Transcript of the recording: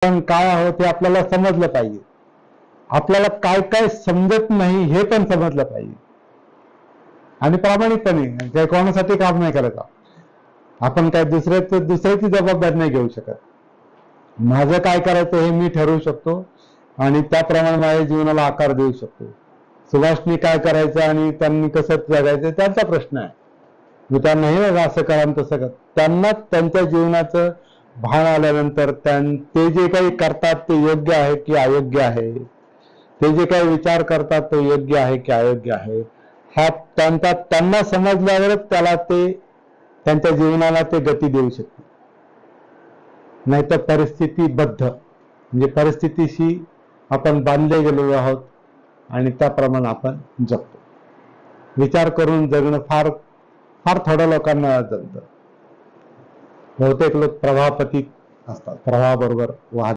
आपण काय आहोत हे आपल्याला समजलं पाहिजे. आपल्याला काय काय समजत नाही हे पण समजलं पाहिजे. आणि प्रामाणिकपणे काही कोणासाठी काम नाही करायचं. आपण काय दुसऱ्याची जबाबदारी नाही घेऊ शकत. माझं काय करायचं हे मी ठरवू शकतो आणि त्याप्रमाणे माझ्या जीवनाला आकार देऊ शकतो. सुभाषनी काय करायचं आणि त्यांनी कसं जगायचं त्यांचा प्रश्न आहे. मी त्यांना नाही असं करा तसं कर. त्यांना त्यांच्या जीवनाचं भान आल्यानंतर ते जे काही करतात ते योग्य आहे की अयोग्य आहे, ते जे काही विचार करतात तो योग्य आहे की अयोग्य आहे, हा त्यांना समजल्यावरच त्याला ते त्यांच्या जीवनाला ते गती देऊ शकते. नाहीतर परिस्थितीबद्ध म्हणजे परिस्थितीशी आपण बांधले गेलेलो आहोत आणि त्याप्रमाणे आपण जगतो. विचार करून जगणं फार फार थोड्या लोकांना जमतं. बहुतेक लोक प्रवाहापती असतात, प्रवाहाबरोबर वाहत